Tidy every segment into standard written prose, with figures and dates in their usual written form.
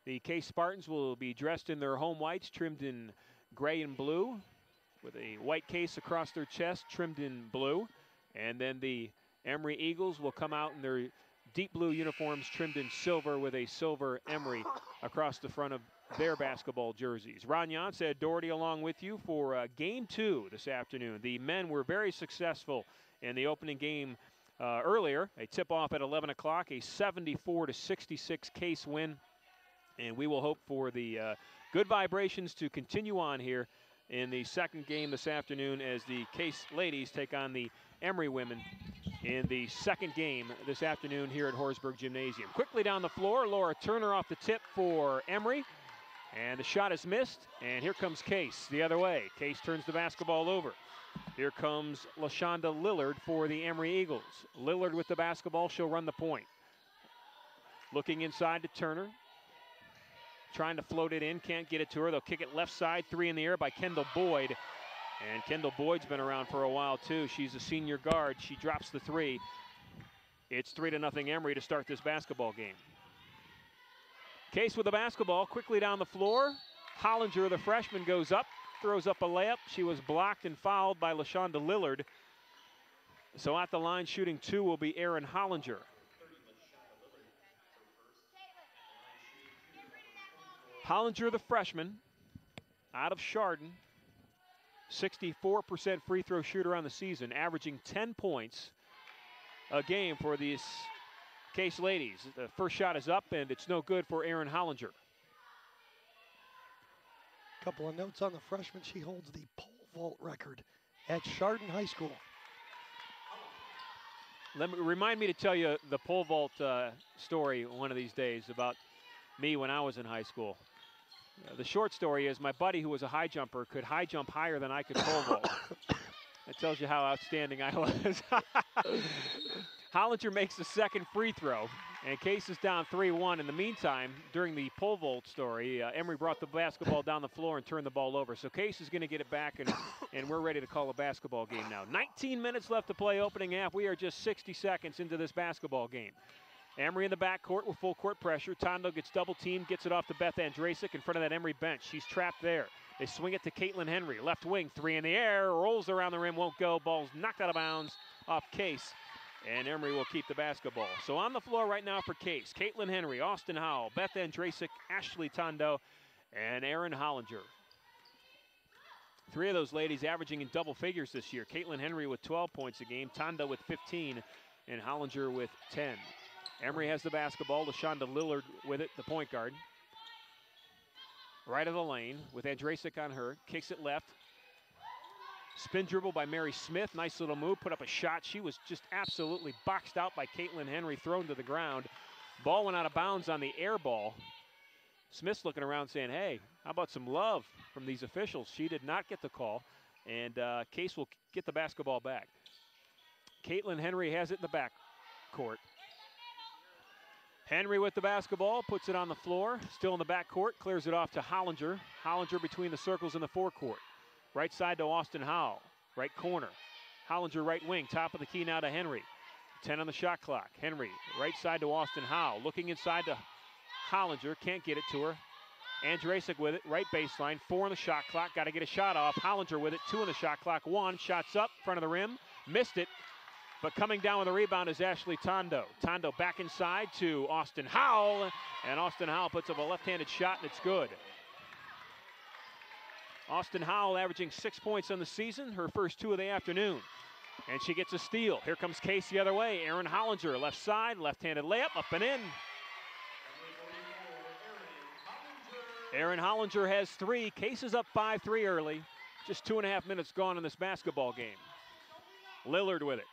The Case Spartans will be dressed in their home whites, trimmed in gray and blue, with a white case across their chest, trimmed in blue. And then the Emory Eagles will come out in their deep blue uniforms, trimmed in silver, with a silver Emory across the front of their basketball jerseys. Ron Yance, Ed Doherty along with you for Game 2 this afternoon. The men were very successful in the opening game earlier. A tip-off at 11 o'clock, a 74-66 Case win. And we will hope for the good vibrations to continue on here in the second game this afternoon as the Case ladies take on the Emory women in the second game this afternoon here at Horsburgh Gymnasium. Quickly down the floor, Laura Turner off the tip for Emory. And the shot is missed, and here comes Case the other way. Case turns the basketball over. Here comes LaShonda Lillard for the Emory Eagles. Lillard with the basketball, she'll run the point. Looking inside to Turner. Trying to float it in, can't get it to her. They'll kick it left side, 3 in the air by Kendall Boyd. And Kendall Boyd's been around for a while too. She's a senior guard. She drops the 3. It's 3-0 Emory to start this basketball game. Case with the basketball, quickly down the floor. Hollinger, the freshman, goes up, throws up a layup. She was blocked and fouled by LaShonda Lillard. So at the line shooting 2 will be Erin Hollinger. Hollinger, the freshman, out of Chardon, 64% free throw shooter on the season, averaging 10 points a game for these Case ladies. The first shot is up, and it's no good for Erin Hollinger. Couple of notes on the freshman. She holds the pole vault record at Chardon High School. Remind me to tell you the pole vault story one of these days about me when I was in high school. The short story is my buddy, who was a high jumper, could high jump higher than I could pole vault. That tells you how outstanding I was. Hollinger makes the second free throw, and Case is down 3-1. In the meantime, during the pole vault story, Emory brought the basketball down the floor and turned the ball over. So Case is going to get it back, and we're ready to call a basketball game now. 19 minutes left to play opening half. We are just 60 seconds into this basketball game. Emory in the backcourt with full court pressure. Tondo gets double-teamed, gets it off to Beth Andrasic in front of that Emory bench. She's trapped there. They swing it to Caitlin Henry. Left wing, 3 in the air, rolls around the rim, won't go. Ball's knocked out of bounds off Case, and Emory will keep the basketball. So on the floor right now for Case, Caitlin Henry, Austin Howell, Beth Andrasic, Ashley Tondo, and Erin Hollinger. 3 of those ladies averaging in double figures this year. Caitlin Henry with 12 points a game, Tondo with 15, and Hollinger with 10. Emory has the basketball. LaShonda Lillard with it, the point guard. Right of the lane with Andrasic on her. Kicks it left. Spin dribble by Mary Smith. Nice little move. Put up a shot. She was just absolutely boxed out by Caitlin Henry, thrown to the ground. Ball went out of bounds on the air ball. Smith's looking around saying, hey, how about some love from these officials? She did not get the call, and Case will get the basketball back. Caitlin Henry has it in the back court. Henry with the basketball, puts it on the floor, still in the backcourt, clears it off to Hollinger. Hollinger between the circles in the forecourt. Right side to Austin Howell, right corner. Hollinger right wing, top of the key now to Henry. 10 on the shot clock. Henry, right side to Austin Howell, looking inside to Hollinger, can't get it to her. Andrasic with it, right baseline, 4 on the shot clock, got to get a shot off. Hollinger with it, 2 on the shot clock, 1, shots up, front of the rim, missed it. But coming down with a rebound is Ashley Tondo. Tondo back inside to Austin Howell, and Austin Howell puts up a left-handed shot, and it's good. Austin Howell averaging 6 points on the season, her first 2 of the afternoon. And she gets a steal. Here comes Case the other way. Erin Hollinger, left side, left-handed layup, up and in. Erin Hollinger has 3. Case is up 5-3 early. Just 2.5 minutes gone in this basketball game. Lillard with it.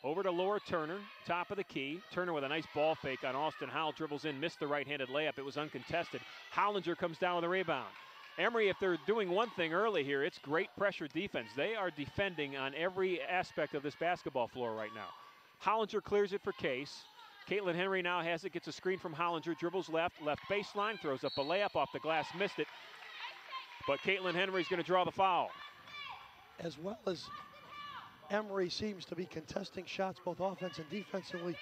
Over to Laura Turner, top of the key. Turner with a nice ball fake on Austin Howell, dribbles in, missed the right-handed layup. It was uncontested. Hollinger comes down with a rebound. Emory, if they're doing one thing early here, it's great pressure defense. They are defending on every aspect of this basketball floor right now. Hollinger clears it for Case. Caitlin Henry now has it, gets a screen from Hollinger, dribbles left baseline, throws up a layup off the glass, missed it. But Caitlin Henry's going to draw the foul. As well as Emory seems to be contesting shots both offense and defensively,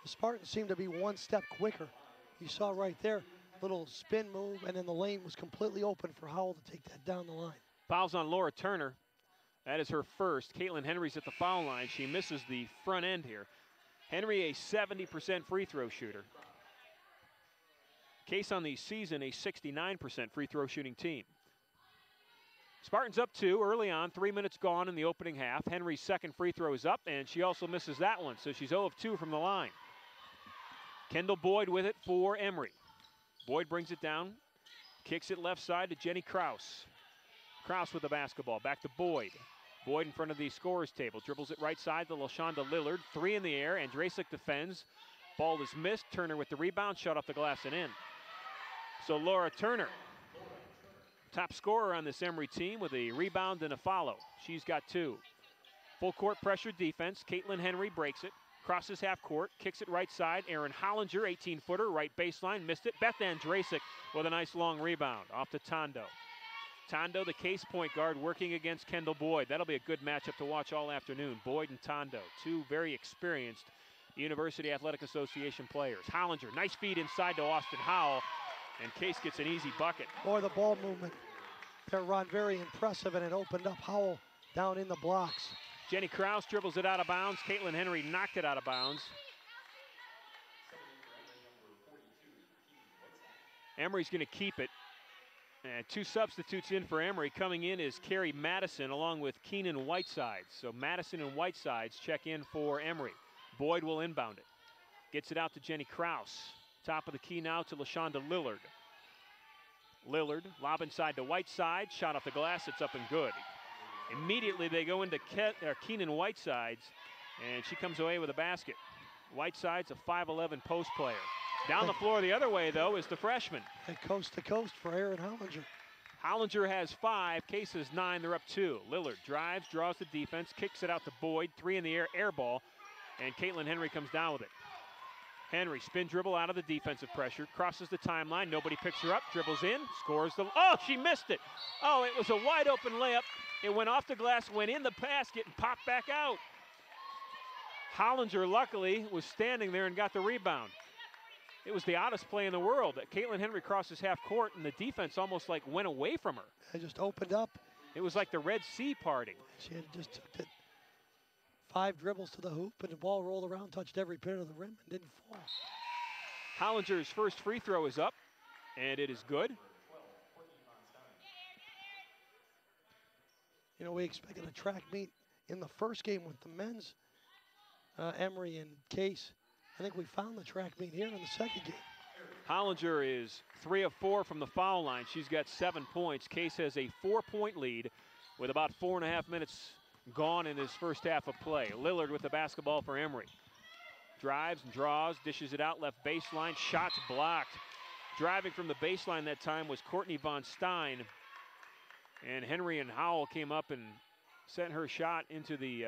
the Spartans seem to be one step quicker You saw right there, little spin move, and then the lane was completely open for Howell to take that down the line. Fouls on Laura Turner. That is her first. Caitlin Henry's at the foul line. She misses the front end here. Henry, a 70% free throw shooter. Case on the season, a 69% free throw shooting team. Spartans up 2 early on, 3 minutes gone in the opening half. Henry's second free throw is up, and she also misses that one, so she's 0 of 2 from the line. Kendall Boyd with it for Emory. Boyd brings it down, kicks it left side to Jenny Kraus. Kraus with the basketball, back to Boyd. Boyd in front of the scorer's table, dribbles it right side to LaShonda Lillard. 3 in the air, Andrasic defends. Ball is missed, Turner with the rebound, shot off the glass and in. So Laura Turner, top scorer on this Emory team with a rebound and a follow. She's got 2. Full court pressure defense. Caitlin Henry breaks it, crosses half court, kicks it right side. Erin Hollinger, 18-footer, right baseline, missed it. Beth Andrasic with a nice long rebound. Off to Tondo. Tondo, the Case point guard, working against Kendall Boyd. That'll be a good matchup to watch all afternoon. Boyd and Tondo, 2 very experienced University Athletic Association players. Hollinger, nice feed inside to Austin Howell, and Case gets an easy bucket. Boy, the ball movement there, Ron, very impressive, and it opened up Howell down in the blocks. Jenny Kraus dribbles it out of bounds. Caitlin Henry knocked it out of bounds. Emory's going to keep it. And 2 substitutes in for Emory. Coming in is Carrie Madison along with Keenan Whitesides. So Madison and Whitesides check in for Emory. Boyd will inbound it. Gets it out to Jenny Kraus. Top of the key now to LaShonda Lillard. Lillard, lob inside to Whiteside. Shot off the glass, it's up and good. Immediately they go into Keenan Whitesides, and she comes away with a basket. Whiteside's a 5'11" post player. Down the floor the other way, though, is the freshman. And coast to coast for Erin Hollinger. Hollinger has 5, Case has 9, they're up 2. Lillard drives, draws the defense, kicks it out to Boyd, 3 in the air ball, and Caitlin Henry comes down with it. Henry, spin dribble out of the defensive pressure, crosses the timeline, nobody picks her up, dribbles in, scores the, oh, she missed it. Oh, it was a wide open layup. It went off the glass, went in the basket, and popped back out. Hollinger, luckily, was standing there and got the rebound. It was the oddest play in the world. Caitlin Henry crosses half court, and the defense almost like went away from her. It just opened up. It was like the Red Sea parting. She had just took it 5 dribbles to the hoop, and the ball rolled around, touched every pin of the rim, and didn't fall. Hollinger's first free throw is up, and it is good. You know, we expected a track meet in the first game with the men's, Emory and Case. I think we found the track meet here in the second game. Hollinger is 3 of 4 from the foul line. She's got 7 points. Case has a 4-point lead with about 4.5 minutes gone in this first half of play. Lillard with the basketball for Emory. Drives and draws, dishes it out left baseline. Shots blocked. Driving from the baseline that time was Courtney Von Stein. And Henry and Howell came up and sent her shot into the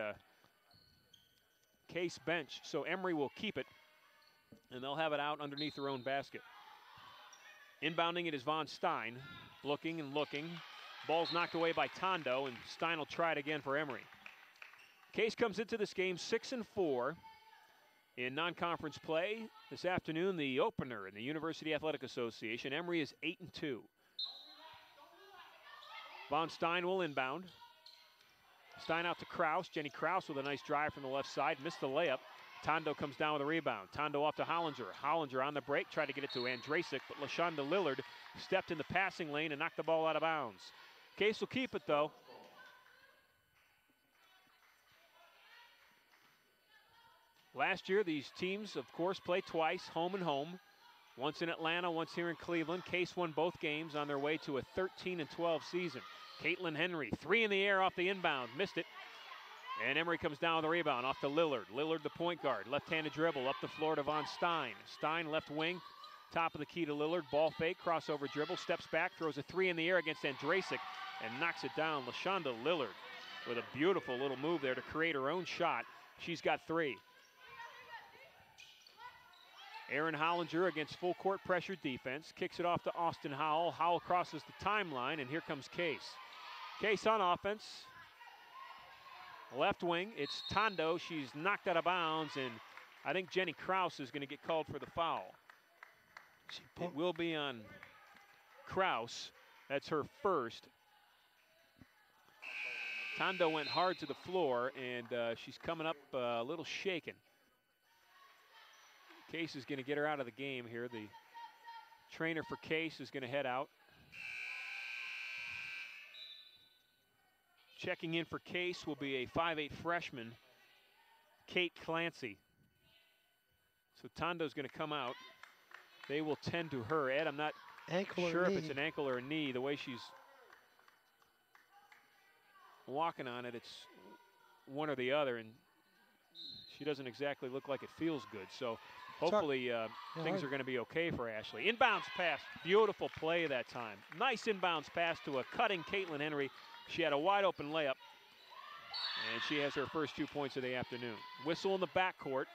Case bench. So Emory will keep it, and they'll have it out underneath their own basket. Inbounding it is Von Stein. Looking and looking. Ball's knocked away by Tondo, and Stein will try it again for Emory. Case comes into this game 6-4 in non-conference play. This afternoon, the opener in the University Athletic Association. Emory is 8-2. Von Stein will inbound. Stein out to Kraus. Jenny Kraus with a nice drive from the left side. Missed the layup. Tondo comes down with a rebound. Tondo off to Hollinger. Hollinger on the break. Tried to get it to Andrasic, but LaShonda Lillard stepped in the passing lane and knocked the ball out of bounds. Case will keep it, though. Last year, these teams, of course, play twice, home and home. Once in Atlanta, once here in Cleveland. Case won both games on their way to a 13-12 season. Caitlin Henry, 3 in the air off the inbound, missed it. And Emory comes down with the rebound, off to Lillard. Lillard, the point guard, left-handed dribble, up the floor to Von Stein. Stein, left wing, top of the key to Lillard. Ball fake, crossover dribble, steps back, throws a 3 in the air against Andrasic, and knocks it down. LaShonda Lillard with a beautiful little move there to create her own shot. She's got 3. Erin Hollinger against full court pressure defense. Kicks it off to Austin Howell. Howell crosses the timeline, and here comes Case. Case on offense. Left wing, it's Tondo. She's knocked out of bounds, and I think Jenny Kraus is going to get called for the foul. It will be on Kraus. That's her first. Tondo went hard to the floor, and she's coming up a little shaken. Case is going to get her out of the game here. The trainer for Case is going to head out. Checking in for Case will be a 5'8" freshman, Kate Clancy. So Tondo's going to come out. They will tend to her. Ed, I'm not sure if it's an ankle or a knee. The way she's walking on it, it's one or the other, and she doesn't exactly look like it feels good. So hopefully things are going to be okay for Ashley. Inbounds pass, beautiful play that time. Nice inbounds pass to a cutting Caitlin Henry. She had a wide open layup, and she has her first 2 points of the afternoon. Whistle in the backcourt.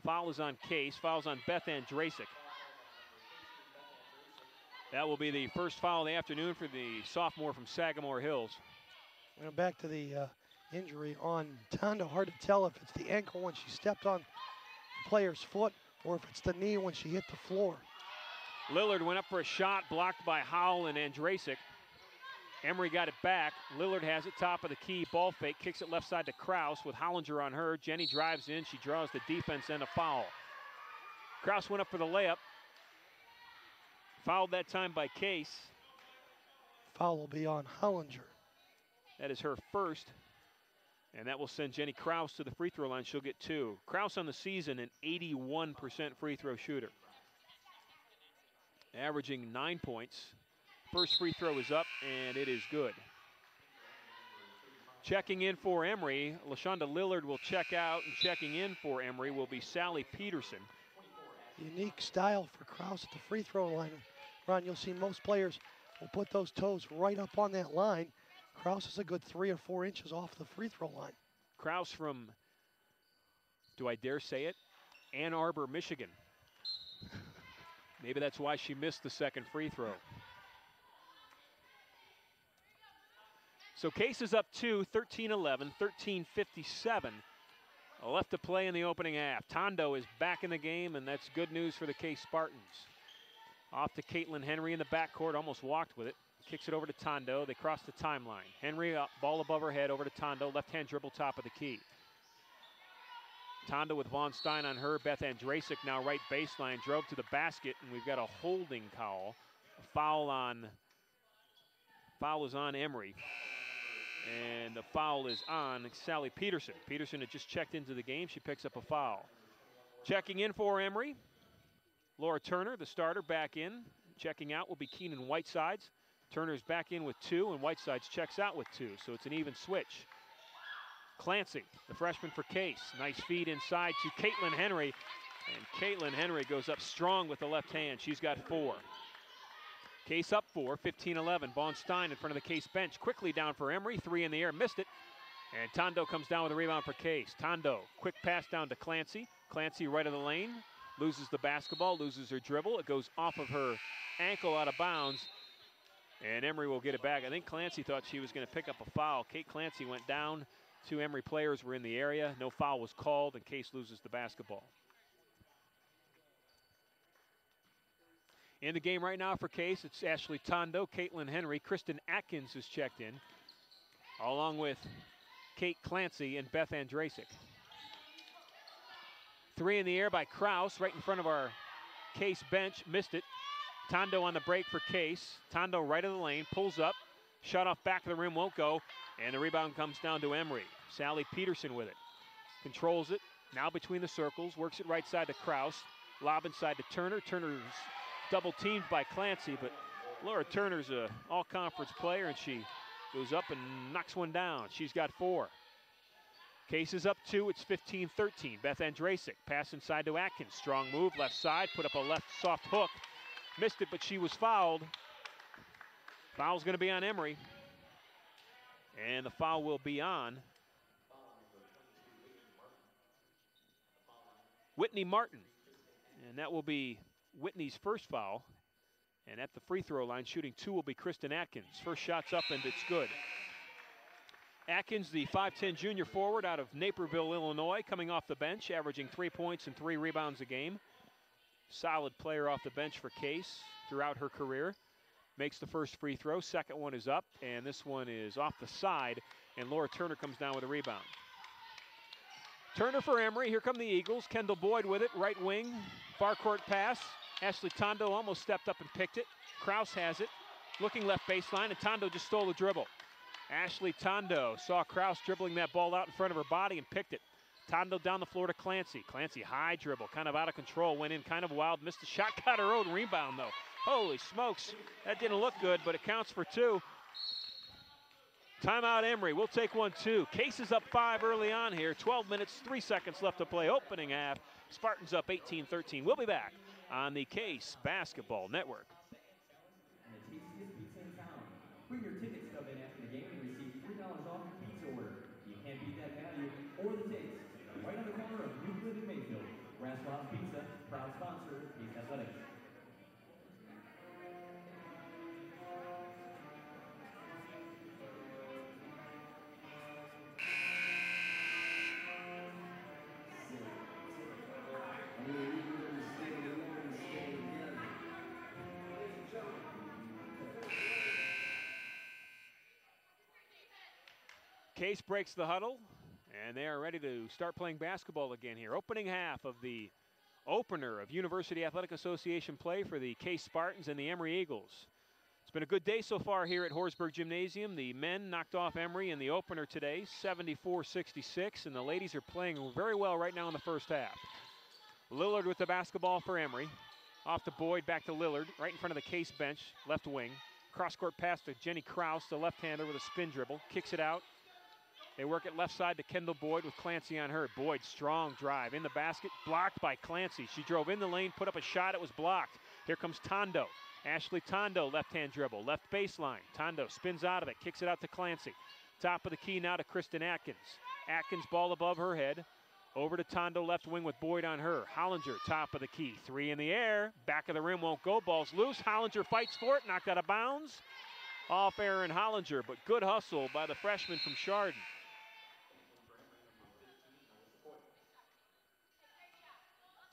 Foul is on Case, fouls on Beth Andrasic. That will be the first foul of the afternoon for the sophomore from Sagamore Hills. Well, back to the injury on Tondo. Hard to tell if it's the ankle when she stepped on the player's foot or if it's the knee when she hit the floor. Lillard went up for a shot, blocked by Howell and Andrasic. Emory got it back. Lillard has it, top of the key, ball fake, kicks it left side to Kraus with Hollinger on her. Jenny drives in, she draws the defense and a foul. Kraus went up for the layup. Fouled that time by Case. Foul will be on Hollinger. That is her first, and that will send Jenny Kraus to the free throw line. She'll get 2. Kraus on the season, an 81% free throw shooter. Averaging 9 points. First free throw is up, and it is good. Checking in for Emory, LaShonda Lillard will check out, and checking in for Emory will be Sally Peterson. Unique style for Kraus at the free throw line. Ron, you'll see most players will put those toes right up on that line. Kraus is a good 3 or 4 inches off the free throw line. Kraus from, do I dare say it, Ann Arbor, Michigan. Maybe that's why she missed the second free throw. So Case is up 2, 13-11, 13:57 left to play in the opening half. Tondo is back in the game, and that's good news for the Case Spartans. Off to Caitlin Henry in the backcourt, almost walked with it. Kicks it over to Tondo. They cross the timeline. Henry up, ball above her head over to Tondo. Left-hand dribble, top of the key. Tondo with Vaughn Stein on her. Beth Andrasic now right baseline. Drove to the basket, and we've got a holding call. A foul is on Emory. And the foul is on Sally Peterson. Peterson had just checked into the game. She picks up a foul. Checking in for Emory, Laura Turner, the starter, back in. Checking out will be Keenan Whitesides. Turner's back in with 2, and Whitesides checks out with 2, so it's an even switch. Clancy, the freshman for Case. Nice feed inside to Caitlin Henry, and Caitlin Henry goes up strong with the left hand. She's got 4. Case up 4, 15-11. Vaughn Stein in front of the Case bench. Quickly down for Emory. 3 in the air, missed it. And Tondo comes down with a rebound for Case. Tondo, quick pass down to Clancy. Clancy right of the lane. Loses the basketball, loses her dribble. It goes off of her ankle out of bounds. And Emory will get it back. I think Clancy thought she was going to pick up a foul. Kate Clancy went down. 2 Emory players were in the area. No foul was called, and Case loses the basketball. In the game right now for Case, it's Ashley Tondo, Caitlin Henry, Kristen Atkins is checked in, along with Kate Clancy and Beth Andrasic. 3 in the air by Kraus, right in front of our Case bench, missed it. Tondo on the break for Case. Tondo right of the lane, pulls up, shot off back of the rim, won't go, and the rebound comes down to Emory. Sally Peterson with it. Controls it, now between the circles, works it right side to Kraus, lob inside to Turner. Turner's double teamed by Clancy, but Laura Turner's a all-conference player, and she goes up and knocks one down. She's got 4. Case is up 2, it's 15-13. Beth Andrasic, pass inside to Atkins. Strong move, left side, put up a left soft hook. Missed it, but she was fouled. Foul's gonna be on Emory. And the foul will be on Whitney Martin. And that will be Whitney's first foul. And at the free throw line, shooting 2 will be Kristen Atkins. First shot's up and it's good. Atkins, the 5'10 junior forward out of Naperville, Illinois, coming off the bench, averaging 3 points and 3 rebounds a game. solid player off the bench for Case throughout her career. Makes the first free throw. Second one is up, and this one is off the side, and Laura Turner comes down with a rebound. Turner for Emory. Here come the Eagles. Kendall Boyd with it, right wing. Far court pass. Ashley Tondo almost stepped up and picked it. Kraus has it. Looking left baseline, and Tondo just stole the dribble. Ashley Tondo saw Kraus dribbling that ball out in front of her body and picked it. Tondo down the floor to Clancy. Clancy high dribble, kind of out of control, went in kind of wild, missed the shot, got her own rebound though. Holy smokes, that didn't look good, but it counts for two. Timeout Emory, we'll take 1-2. Case is up 5 early on here, 12 minutes, 3 seconds left to play, opening half. Spartans up 18-13. We'll be back on the Case Basketball Network. Bring your ticket stub in after the game and receive $3 off your pizza order. You can't beat that value or the taste. Right on the corner of Euclid and Mayfield. Raswell's Pizza, proud sponsor of Case Athletics. Case breaks the huddle, and they are ready to start playing basketball again here. Opening half of the opener of University Athletic Association play for the Case Spartans and the Emory Eagles. It's been a good day so far here at Horsburgh Gymnasium. The men knocked off Emory in the opener today, 74-66, and the ladies are playing very well right now in the first half. Lillard with the basketball for Emory. Off to Boyd, back to Lillard, right in front of the Case bench, left wing. Cross-court pass to Jenny Kraus, the left-hander with a spin dribble, kicks it out. They work it left side to Kendall Boyd with Clancy on her. Boyd, strong drive in the basket, blocked by Clancy. She drove in the lane, put up a shot, it was blocked. Here comes Tondo. Ashley Tondo, left-hand dribble, left baseline. Tondo spins out of it, kicks it out to Clancy. Top of the key now to Kristen Atkins. Atkins, ball above her head. Over to Tondo, left wing with Boyd on her. Hollinger, top of the key. 3 in the air. Back of the rim won't go. Ball's loose. Hollinger fights for it. Knocked out of bounds. Off Aaron Hollinger, but good hustle by the freshman from Chardon.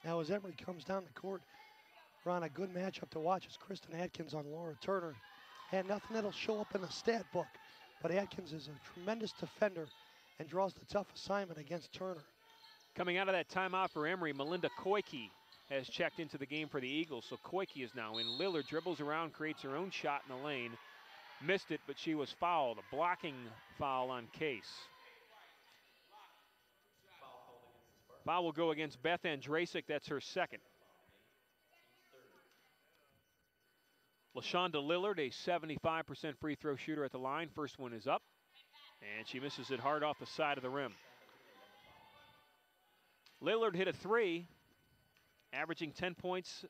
Now as Emory comes down the court, Ron, a good matchup to watch is Kristen Atkins on Laura Turner. And nothing that'll show up in the stat book, but Atkins is a tremendous defender and draws the tough assignment against Turner. Coming out of that timeout for Emory, Melinda Koike has checked into the game for the Eagles, so Koike is now in. Lillard dribbles around, creates her own shot in the lane. Missed it, but she was fouled. A blocking foul on Case. Foul will go against Beth Andrasic. That's her second. LaShonda Lillard, a 75% free throw shooter at the line. First one is up, and she misses it hard off the side of the rim. Lillard hit a 3, averaging 10 points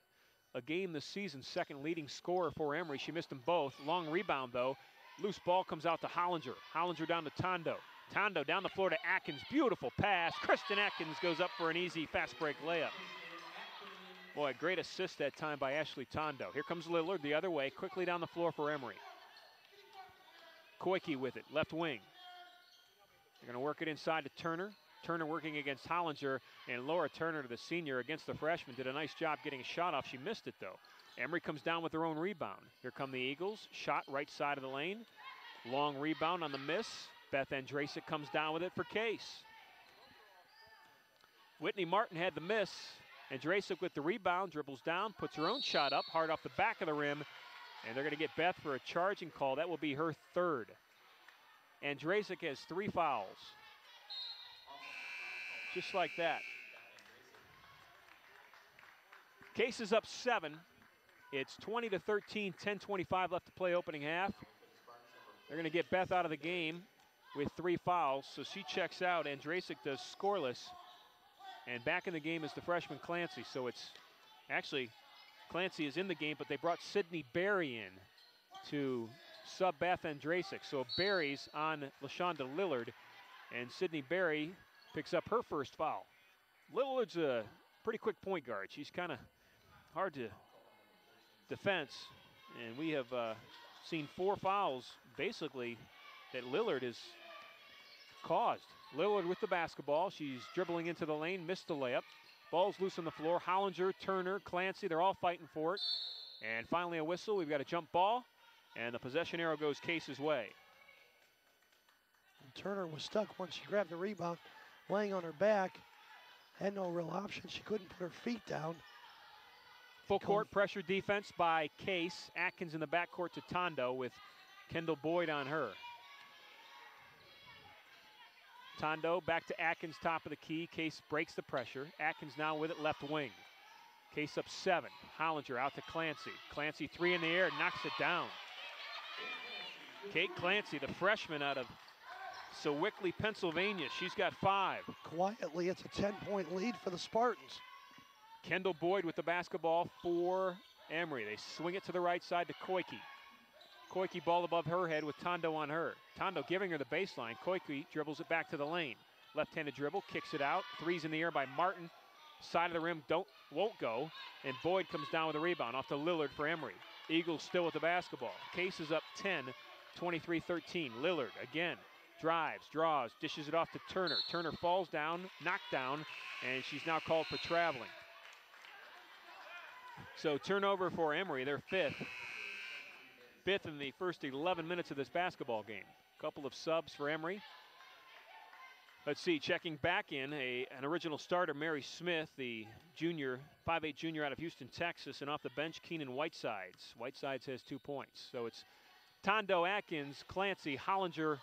a game this season. Second leading scorer for Emory. She missed them both. Long rebound, though. Loose ball comes out to Hollinger. Hollinger down to Tondo. Tondo down the floor to Atkins. Beautiful pass. Kristen Atkins goes up for an easy fast break layup. Boy, great assist that time by Ashley Tondo. Here comes Lillard the other way, quickly down the floor for Emory. Koike with it, left wing. They're going to work it inside to Turner. Turner working against Hollinger, and Laura Turner, the senior, against the freshman, did a nice job getting a shot off. She missed it, though. Emory comes down with her own rebound. Here come the Eagles. Shot right side of the lane. Long rebound on the miss. Beth Andrasic comes down with it for Case. Whitney Martin had the miss. Andrasic with the rebound, dribbles down, puts her own shot up, hard off the back of the rim, and they're going to get Beth for a charging call. That will be her third. Andrasic has 3 fouls. Just like that. Case is up 7. It's 20-13, 10:25 left to play opening half. They're going to get Beth out of the game with 3 fouls, so she checks out. Andrasic does scoreless. And back in the game is the freshman Clancy. So it's actually Clancy is in the game, but they brought Sydney Berry in to sub Beth Andrasic. So Berry's on LaShonda Lillard, and Sydney Berry picks up her first foul. Lillard's a pretty quick point guard. She's kind of hard to defense, and we have seen 4 fouls basically that Lillard has caused. Lillard with the basketball. She's dribbling into the lane, missed the layup. Ball's loose on the floor. Hollinger, Turner, Clancy, they're all fighting for it. And finally a whistle. We've got a jump ball, and the possession arrow goes Case's way. And Turner was stuck once she grabbed the rebound, laying on her back. Had no real option. She couldn't put her feet down. Full court pressure defense by Case. Atkins in the backcourt to Tondo with Kendall Boyd on her. Tondo back to Atkins, top of the key. Case breaks the pressure. Atkins now with it left wing. Case up 7. Hollinger out to Clancy. Clancy 3 in the air, knocks it down. Kate Clancy, the freshman out of Sewickley, Pennsylvania. She's got 5. Quietly, it's a 10-point lead for the Spartans. Kendall Boyd with the basketball for Emory. They swing it to the right side to Koike. Koike ball above her head with Tondo on her. Tondo giving her the baseline. Koike dribbles it back to the lane. Left-handed dribble, kicks it out. 3's in the air by Martin. Side of the rim won't go. And Boyd comes down with a rebound off to Lillard for Emory. Eagles still with the basketball. Case is up 10, 23-13. Lillard again. Drives, draws, dishes it off to Turner. Turner falls down, knocked down, and she's now called for traveling. So turnover for Emory, their 5th. 5th in the first 11 minutes of this basketball game. Couple of subs for Emory. Let's see, checking back in, an original starter, Mary Smith, the junior, 5'8" junior out of Houston, Texas, and off the bench, Keenan Whitesides. Whitesides has 2 points. So it's Tondo, Atkins, Clancy, Hollinger,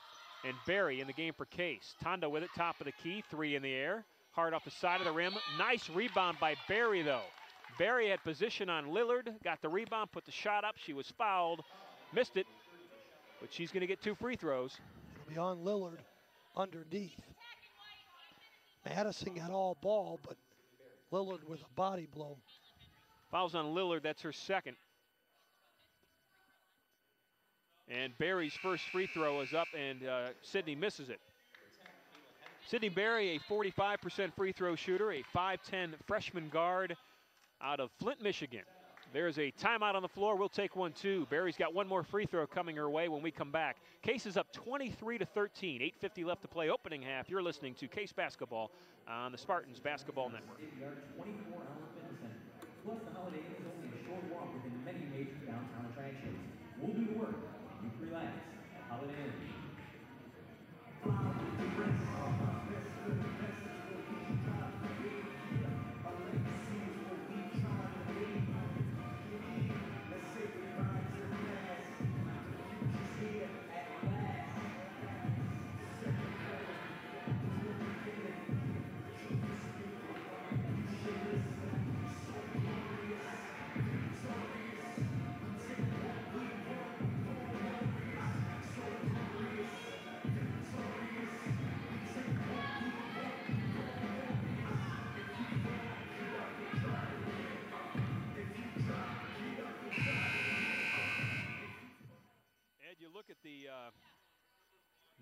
and Barry in the game for Case. Tondo with it, top of the key, 3 in the air. Hard off the side of the rim. Nice rebound by Barry, though. Barry had position on Lillard, got the rebound, put the shot up. She was fouled, missed it, but she's going to get 2 free throws. It'll be on Lillard underneath. Madison got all ball, but Lillard with a body blow. Fouls on Lillard, that's her 2nd. And Barry's first free throw is up, and Sydney misses it. Sydney Barry, a 45% free throw shooter, a 5'10" freshman guard out of Flint, Michigan. There's a timeout on the floor. We'll take one, too. Barry's got one more free throw coming her way when we come back. Case is up 23-13. 8:50 left to play, opening half. You're listening to Case Basketball on the Spartans Basketball Network. 24-hour fitness center. Plus, the Holiday Inn is only a short walk within many major downtown attractions. We'll do the work, and you can relax at Holiday Inn.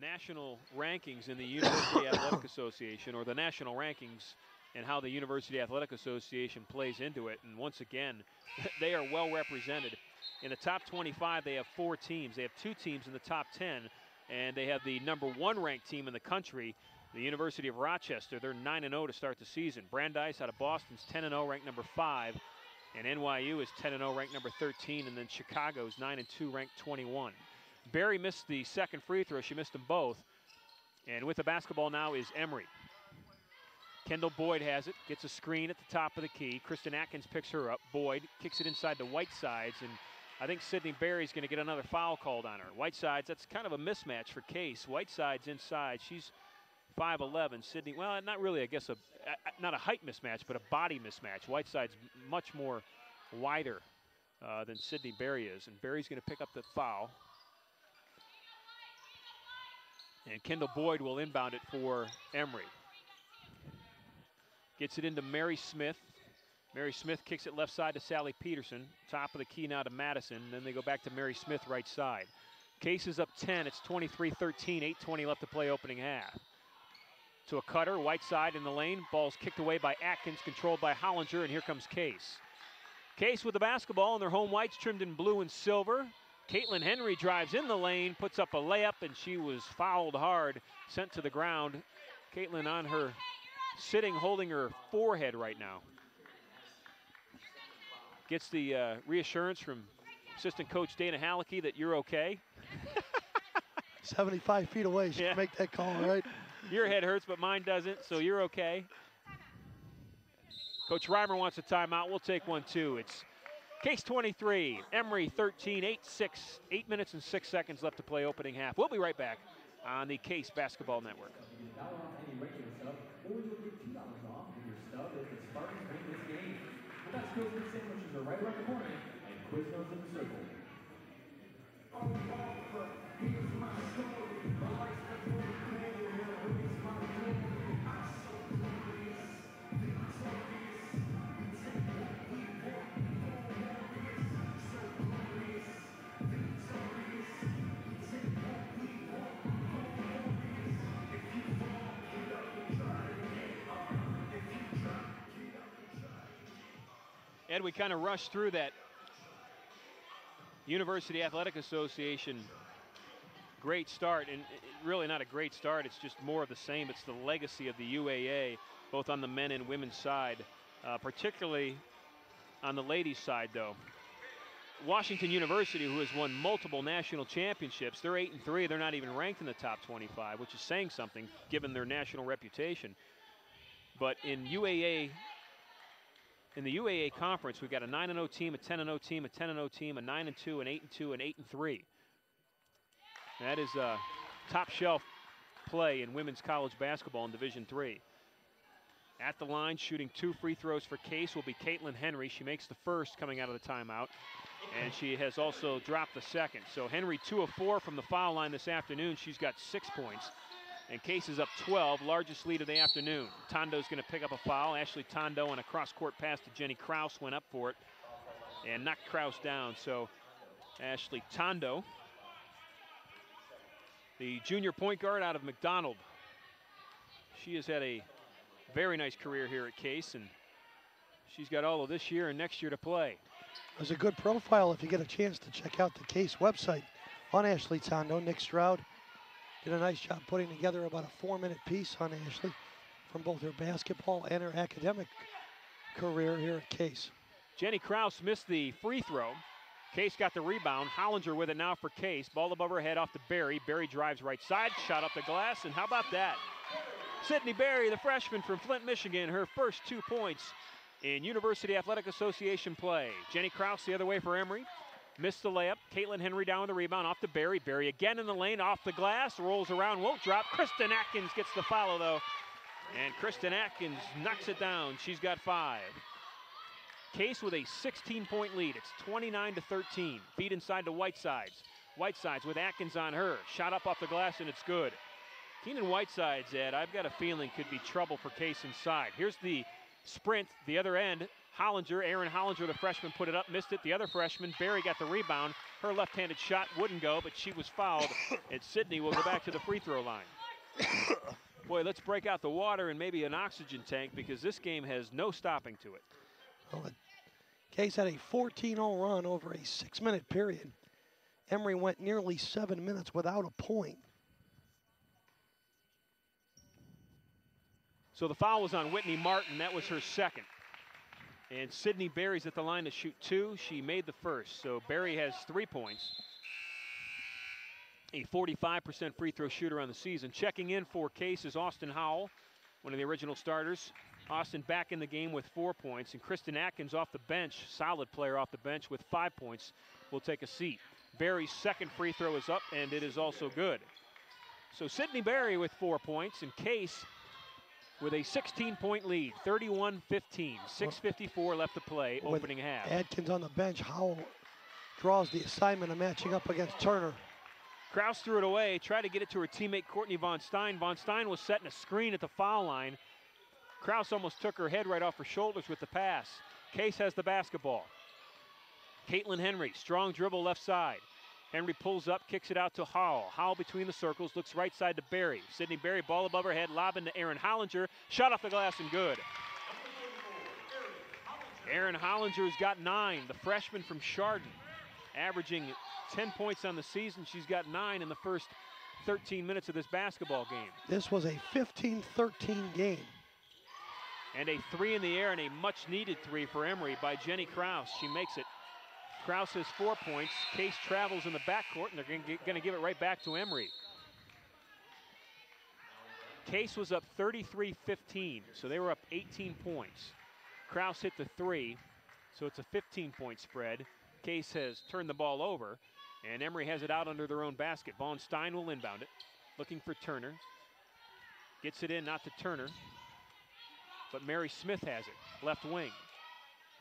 National rankings in the University Athletic Association, or the national rankings and how the University Athletic Association plays into it. And once again, they are well represented. In the top 25, they have 4 teams. They have 2 teams in the top 10, and they have the #1 ranked team in the country, the University of Rochester. They're 9-0 to start the season. Brandeis out of Boston's 10-0, ranked number 5, and NYU is 10-0, ranked number 13, and then Chicago's 9-2, ranked 21. Barry missed the 2nd free throw. She missed them both. And with the basketball now is Emory. Kendall Boyd has it, gets a screen at the top of the key. Kristen Atkins picks her up. Boyd kicks it inside to Whitesides, and I think Sydney Barry's going to get another foul called on her. Whitesides, that's kind of a mismatch for Case. Whitesides inside. She's 5'11". Sydney, well, not really, I guess, not a height mismatch, but a body mismatch. Whiteside's much more wider than Sydney Barry is, and Barry's going to pick up the foul. And Kendall Boyd will inbound it for Emory. Gets it into Mary Smith. Mary Smith kicks it left side to Sally Peterson. Top of the key now to Madison. Then they go back to Mary Smith right side. Case is up 10. It's 23-13. 8:20 left to play opening half. To a cutter, Whiteside in the lane. Ball's kicked away by Atkins, controlled by Hollinger, and here comes Case. Case with the basketball in their home whites trimmed in blue and silver. Caitlin Henry drives in the lane, puts up a layup, and she was fouled hard, sent to the ground. Caitlin on her sitting, holding her forehead right now. Gets the reassurance from assistant coach Dana Hallecky that you're okay. 75 feet away, she can make that call, right? Your head hurts, but mine doesn't, so you're okay. Coach Reimer wants a timeout. We'll take one, too. It's Case 23, Emory 13, 8 minutes and 6 seconds left to play opening half. We'll be right back on the Case Basketball Network. You get $1 off any regular sub, or you'll get $2 off with your stub if the Spartans win this game. The best Coastal sandwiches are right around the corner, and Quiznos in the circle. Ed, we kind of rushed through that University Athletic Association great start, and really not a great start, it's just more of the same. It's the legacy of the UAA, both on the men and women's side, particularly on the ladies' side, though. Washington University, who has won multiple national championships, they're 8-3. They're not even ranked in the top 25, which is saying something given their national reputation. But in UAA, in the UAA conference, we've got a 9-0 team, a 10-0 team, a 10-0 team, a 9-2, an 8-2, an 8-3. That is top shelf play in women's college basketball in Division III. At the line, shooting 2 free throws for Case will be Caitlin Henry. She makes the first coming out of the timeout, and she has also dropped the second. So Henry 2 of 4 from the foul line this afternoon. She's got 6 points. And Case is up 12, largest lead of the afternoon. Tondo's going to pick up a foul. Ashley Tondo on a cross-court pass to Jenny Kraus went up for it and knocked Kraus down. So Ashley Tondo, the junior point guard out of McDonald. She has had a very nice career here at Case, and she's got all of this year and next year to play. It was a good profile if you get a chance to check out the Case website on Ashley Tondo. Nick Stroud did a nice job putting together about a 4-minute piece on Ashley from both her basketball and her academic career here at Case. Jenny Kraus missed the free throw. Case got the rebound. Hollinger with it now for Case. Ball above her head off to Berry. Berry drives right side, shot up the glass, and how about that? Sydney Berry, the freshman from Flint, Michigan, her first 2 points in University Athletic Association play. Jenny Kraus the other way for Emory. Missed the layup. Caitlin Henry down with the rebound off to Berry. Berry again in the lane, off the glass, rolls around, won't drop. Kristen Atkins gets the follow, though. And Kristen Atkins knocks it down. She's got 5. Case with a 16-point lead. It's 29-13. Feed inside to Whitesides. Whitesides with Atkins on her. Shot up off the glass, and it's good. Keenan Whitesides, Ed, I've got a feeling could be trouble for Case inside. Here's the sprint, the other end. Hollinger, Aaron Hollinger, the freshman, put it up, missed it. The other freshman, Berry, got the rebound. Her left-handed shot wouldn't go, but she was fouled. And Sydney will go back to the free throw line. Boy, let's break out the water and maybe an oxygen tank, because this game has no stopping to it. Well, Case had a 14-0 run over a 6-minute period. Emory went nearly 7 minutes without a point. So the foul was on Whitney Martin. That was her second. And Sydney Berry's at the line to shoot 2. She made the first. So Berry has 3 points. A 45% free throw shooter on the season. Checking in for Case is Austin Howell, one of the original starters. Austin back in the game with 4 points. And Kristen Atkins off the bench, solid player off the bench with 5 points, will take a seat. Berry's second free throw is up, and it is also good. So Sydney Berry with 4 points, and Case with a 16-point lead, 31-15, 6:54 left to play, opening half. Atkins on the bench, Howell draws the assignment of matching up against Turner. Kraus threw it away, tried to get it to her teammate Courtney Von Stein. Von Stein was setting a screen at the foul line. Kraus almost took her head right off her shoulders with the pass. Case has the basketball. Caitlin Henry, strong dribble left side. Henry pulls up, kicks it out to Howell. Howell between the circles, looks right side to Berry. Sydney Berry, ball above her head, lobbing to Aaron Hollinger. Shot off the glass and good. Aaron Hollinger's got 9, the freshman from Chardon, averaging 10 points on the season. She's got 9 in the first 13 minutes of this basketball game. This was a 15-13 game. And a 3 in the air, and a much-needed 3 for Emory by Jenny Kraus. She makes it. Kraus has 4 points. Case travels in the backcourt, and they're going to give it right back to Emory. Case was up 33-15, so they were up 18 points. Kraus hit the 3, so it's a 15-point spread. Case has turned the ball over, and Emory has it out under their own basket. Vaughn Stein will inbound it, looking for Turner. Gets it in, not to Turner, but Mary Smith has it, left wing.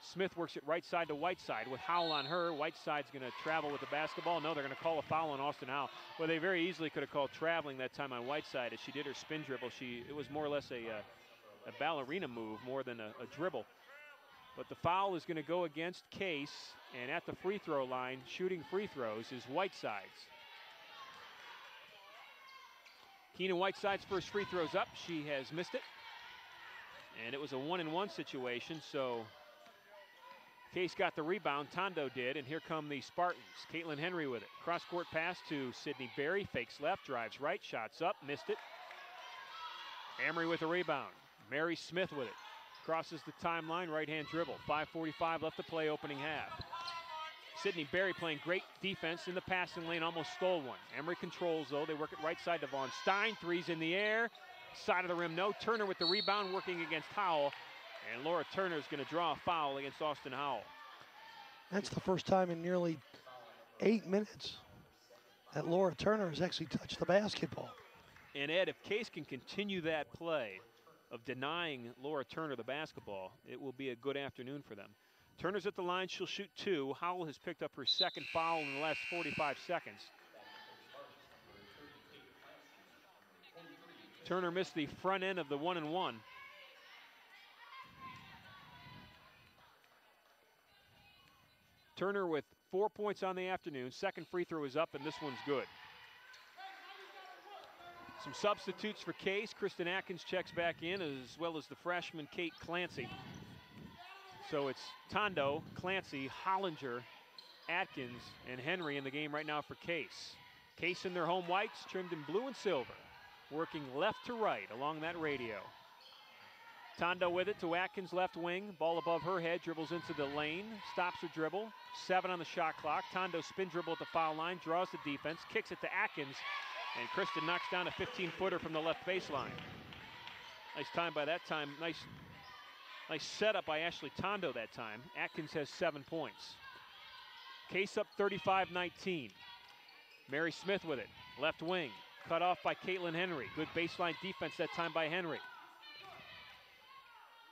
Smith works it right side to Whiteside with Howell on her. Whiteside's going to travel with the basketball. No, they're going to call a foul on Austin Howell. Well, they very easily could have called traveling that time on Whiteside as she did her spin dribble. It was more or less a ballerina move more than a dribble. But the foul is going to go against Case, and at the free throw line, shooting free throws, is Whiteside's. Keenan Whiteside's first free throw's up. She has missed it. And it was a 1-and-1 situation, so Case got the rebound, Tondo did, and here come the Spartans. Caitlin Henry with it. Cross-court pass to Sydney Berry, fakes left, drives right, shots up, missed it. Emory with a rebound. Mary Smith with it. Crosses the timeline, right-hand dribble. 5:45 left to play, opening half. Sydney Berry playing great defense in the passing lane, almost stole one. Emory controls, though. They work it right side to Vaughn Stein. 3's in the air. Side of the rim, no. Turner with the rebound, working against Howell. And Laura Turner is going to draw a foul against Austin Howell. That's the first time in nearly 8 minutes that Laura Turner has actually touched the basketball. And Ed, if Case can continue that play of denying Laura Turner the basketball, it will be a good afternoon for them. Turner's at the line, she'll shoot 2. Howell has picked up her second foul in the last 45 seconds. Turner missed the front end of the 1-and-1. Turner with 4 points on the afternoon. Second free throw is up, and this one's good. Some substitutes for Case. Kristen Atkins checks back in, as well as the freshman Kate Clancy. So it's Tondo, Clancy, Hollinger, Atkins, and Henry in the game right now for Case. Case in their home whites, trimmed in blue and silver. Working left to right along that radio. Tondo with it to Atkins, left wing. Ball above her head, dribbles into the lane, stops her dribble. 7 on the shot clock. Tondo spin dribble at the foul line, draws the defense, kicks it to Atkins, and Kristen knocks down a 15-footer from the left baseline. Nice time by that time. Nice setup by Ashley Tondo that time. Atkins has 7 points. Case up 35-19. Mary Smith with it, left wing. Cut off by Caitlin Henry. Good baseline defense that time by Henry.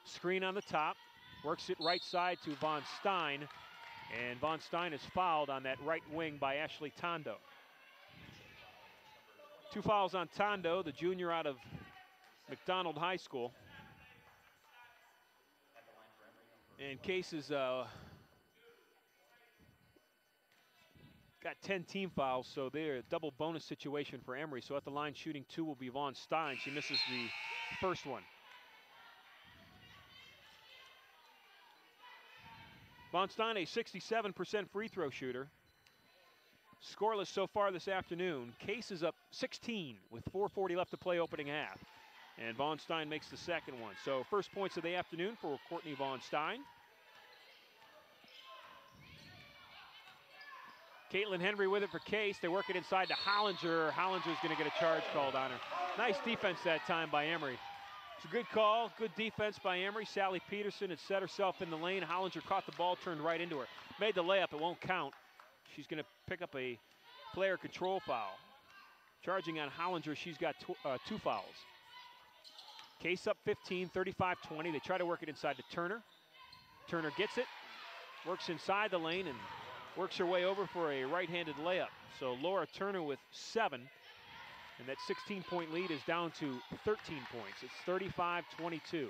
Screen on the top. Works it right side to Vaughn Stein. And Vaughn Stein is fouled on that right wing by Ashley Tondo. 2 fouls on Tondo, the junior out of McDonald High School. And Case has got 10 team fouls, so they're a double bonus situation for Emory. So at the line shooting 2 will be Vaughn Stein. She misses the first one. Vaughn Stein, a 67% free throw shooter. Scoreless so far this afternoon. Case is up 16 with 4:40 left to play, opening half. And Vaughn Stein makes the second one. So first points of the afternoon for Courtney Vaughn Stein. Caitlin Henry with it for Case. They work it inside to Hollinger. Hollinger's going to get a charge called on her. Nice defense that time by Emory. It's a good call, good defense by Emory. Sally Peterson had set herself in the lane. Hollinger caught the ball, turned right into her. Made the layup, it won't count. She's going to pick up a player control foul. Charging on Hollinger, she's got 2 fouls. Case up 15, 35-20. They try to work it inside to Turner. Turner gets it, works inside the lane, and works her way over for a right-handed layup. So Laura Turner with 7. And that 16-point lead is down to 13 points. It's 35-22.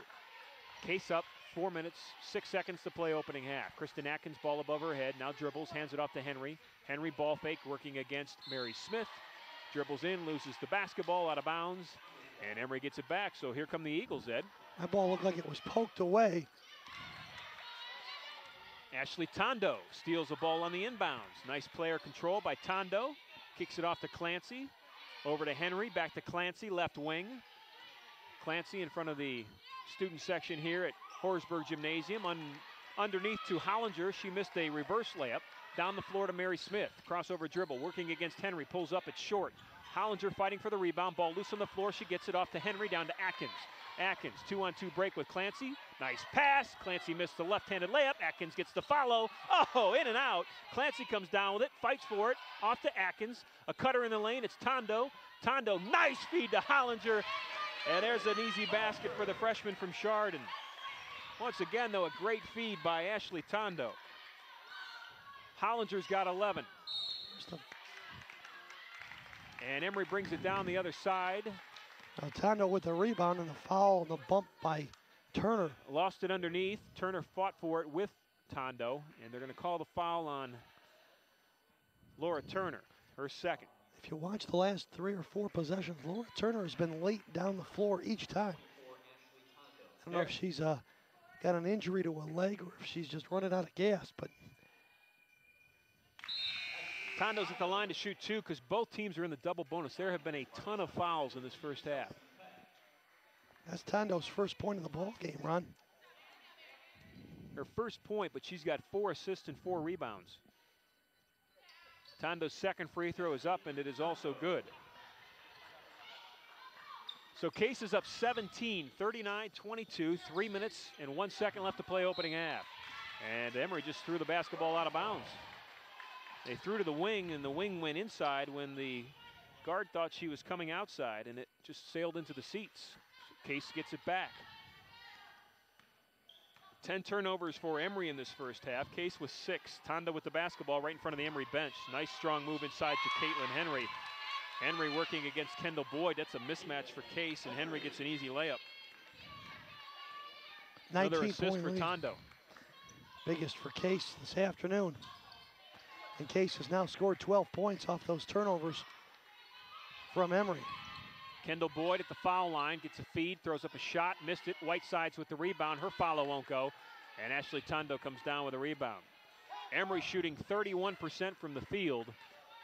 Case up, 4 minutes, 6 seconds to play, opening half. Kristen Atkins, ball above her head, now dribbles, hands it off to Henry. Henry ball fake, working against Mary Smith. Dribbles in, loses the basketball, out of bounds, and Emory gets it back. So here come the Eagles, Ed. That ball looked like it was poked away. Ashley Tondo steals the ball on the inbounds. Nice player control by Tondo. Kicks it off to Clancy. Over to Henry, back to Clancy, left wing. Clancy in front of the student section here at Horsburgh Gymnasium. Underneath to Hollinger. She missed a reverse layup. Down the floor to Mary Smith. Crossover dribble, working against Henry. Pulls up, it's short. Hollinger fighting for the rebound. Ball loose on the floor. She gets it off to Henry, down to Atkins. Atkins, 2-on-2 break with Clancy. Nice pass. Clancy missed the left-handed layup. Atkins gets the follow. Oh, in and out. Clancy comes down with it, fights for it. Off to Atkins. A cutter in the lane. It's Tondo. Tondo, nice feed to Hollinger. And there's an easy basket for the freshman from Chardon. Once again, though, a great feed by Ashley Tondo. Hollinger's got 11. And Emory brings it down the other side. Now Tondo with the rebound and the foul and the bump by Turner. Lost it underneath. Turner fought for it with Tondo, and they're going to call the foul on Laura Turner, her second. If you watch the last 3 or 4 possessions, Laura Turner has been late down the floor each time. I don't know if she's got an injury to a leg or if she's just running out of gas, but Tondo's at the line to shoot 2 because both teams are in the double bonus. There have been a ton of fouls in this first half. That's Tondo's first point in the ball game, Ron. Her first point, but she's got 4 assists and 4 rebounds. Tondo's second free throw is up, and it is also good. So Case is up 17, 39-22, 3 minutes and 1 second left to play opening half. And Emory just threw the basketball out of bounds. They threw to the wing, and the wing went inside when the guard thought she was coming outside, and it just sailed into the seats. So Case gets it back. 10 turnovers for Emory in this first half. Case with 6. Tondo with the basketball right in front of the Emory bench. Nice strong move inside to Caitlin Henry. Henry working against Kendall Boyd. That's a mismatch for Case, and Henry gets an easy layup. Another assist for Tondo. Biggest for Case this afternoon. And Case has now scored 12 points off those turnovers from Emory. Kendall Boyd at the foul line, gets a feed, throws up a shot, missed it. Whiteside's with the rebound. Her follow won't go. And Ashley Tondo comes down with a rebound. Emory shooting 31% from the field.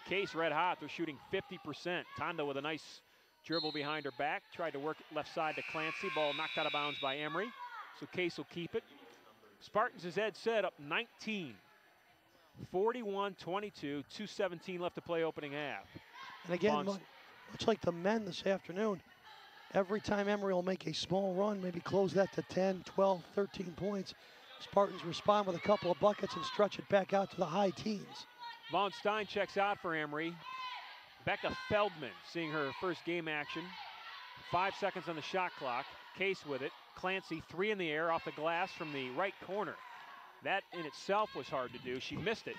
Case red hot, they're shooting 50%. Tondo with a nice dribble behind her back. Tried to work it left side to Clancy. Ball knocked out of bounds by Emory. So Case will keep it. Spartans, as Ed said, up 19. 41-22, 2:17 left to play opening half. And again, much like the men this afternoon, every time Emory will make a small run, maybe close that to 10, 12, 13 points, Spartans respond with a couple of buckets and stretch it back out to the high teens. Vaughn Stein checks out for Emory. Becca Feldman seeing her first game action. 5 seconds on the shot clock. Case with it. Clancy, 3 in the air off the glass from the right corner. That in itself was hard to do. She missed it.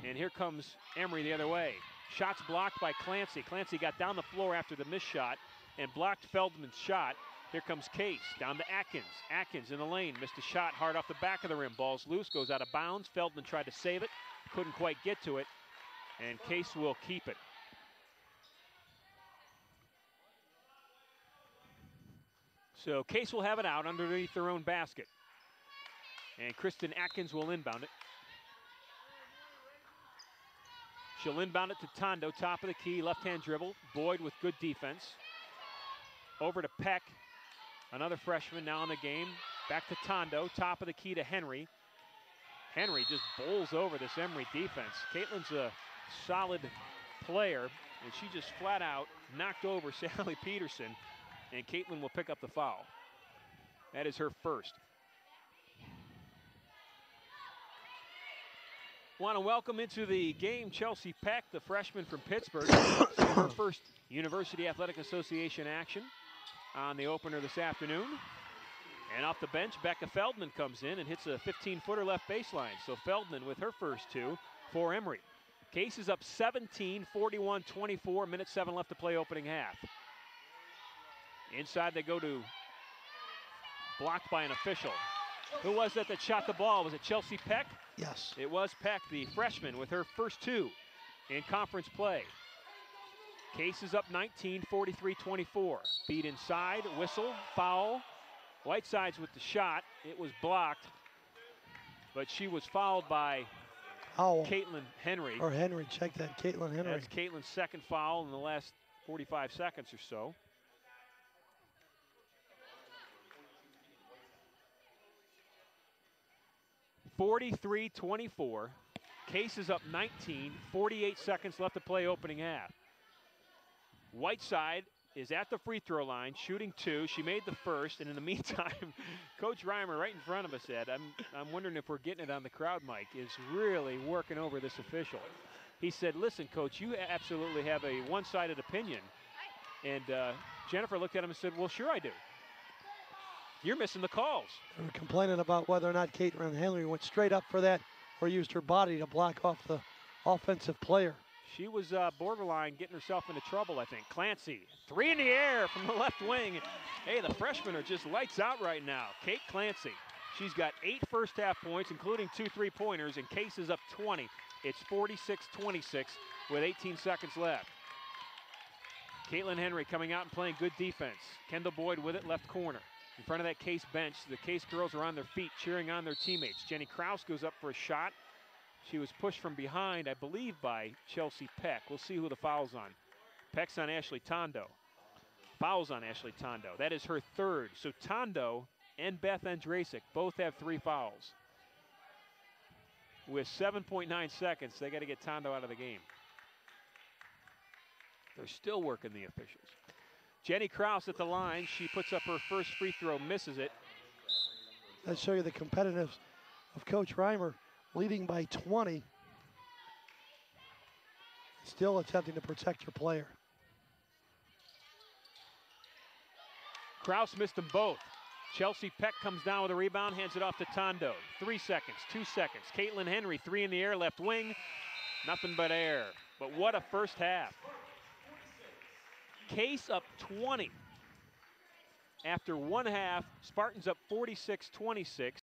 And here comes Emory the other way. Shots blocked by Clancy. Clancy got down the floor after the missed shot and blocked Feldman's shot. Here comes Case, down to Atkins. Atkins in the lane, missed a shot hard off the back of the rim. Ball's loose, goes out of bounds. Feldman tried to save it, couldn't quite get to it, and Case will keep it. So Case will have it out underneath their own basket. And Kristen Atkins will inbound it. She'll inbound it to Tondo, top of the key, left-hand dribble. Boyd with good defense. Over to Peck, another freshman now in the game. Back to Tondo, top of the key to Henry. Henry just bowls over this Emory defense. Caitlin's a solid player, and she just flat out knocked over Sally Peterson, and Caitlin will pick up the foul. That is her first. Want to welcome into the game Chelsea Peck, the freshman from Pittsburgh. Her first University Athletic Association action on the opener this afternoon. And off the bench, Becca Feldman comes in and hits a 15-footer left baseline. So Feldman with her first 2 for Emory. Case is up 17, 41-24, minute 7 left to play opening half. Inside they go to, blocked by an official. Who was that shot the ball? Was it Chelsea Peck? Yes. It was Peck, the freshman, with her first 2 in conference play. Case is up 19, 43-24. Feed inside, whistle, foul. Whiteside's with the shot. It was blocked, but she was fouled by Caitlin Henry. Or Henry, check that, Caitlin Henry. That's Caitlin's second foul in the last 45 seconds or so. 43-24. Case is up 19, 48 seconds left to play opening half. Whiteside is at the free throw line, shooting 2. She made the first, and in the meantime, Coach Reimer right in front of us, Ed, I'm wondering if we're getting it on the crowd mic, is really working over this official. He said, listen, Coach, you absolutely have a one-sided opinion. And Jennifer looked at him and said, well, sure I do. You're missing the calls. They were complaining about whether or not Caitlin Henry went straight up for that or used her body to block off the offensive player. She was borderline getting herself into trouble, I think. Clancy, 3 in the air from the left wing. Hey, the freshmen are just lights out right now. Kate Clancy, she's got 8 first half points, including 2 3-pointers, and Case is up 20. It's 46-26 with 18 seconds left. Caitlin Henry coming out and playing good defense. Kendall Boyd with it, left corner. In front of that Case bench, the Case girls are on their feet cheering on their teammates. Jenny Kraus goes up for a shot. She was pushed from behind, I believe, by Chelsea Peck. We'll see who the foul's on. Peck's on Ashley Tondo. Foul's on Ashley Tondo. That is her 3rd. So Tondo and Beth Andrasic both have 3 fouls. With 7.9 seconds, they got to get Tondo out of the game. They're still working the officials. Jenny Kraus at the line. She puts up her first free throw, misses it. Let's show you the competitiveness of Coach Reimer, leading by 20. Still attempting to protect your player. Kraus missed them both. Chelsea Peck comes down with a rebound, hands it off to Tondo. 3 seconds, 2 seconds. Caitlin Henry, 3 in the air, left wing. Nothing but air. But what a first half. Case up 20. After one half, Spartans up 46-26.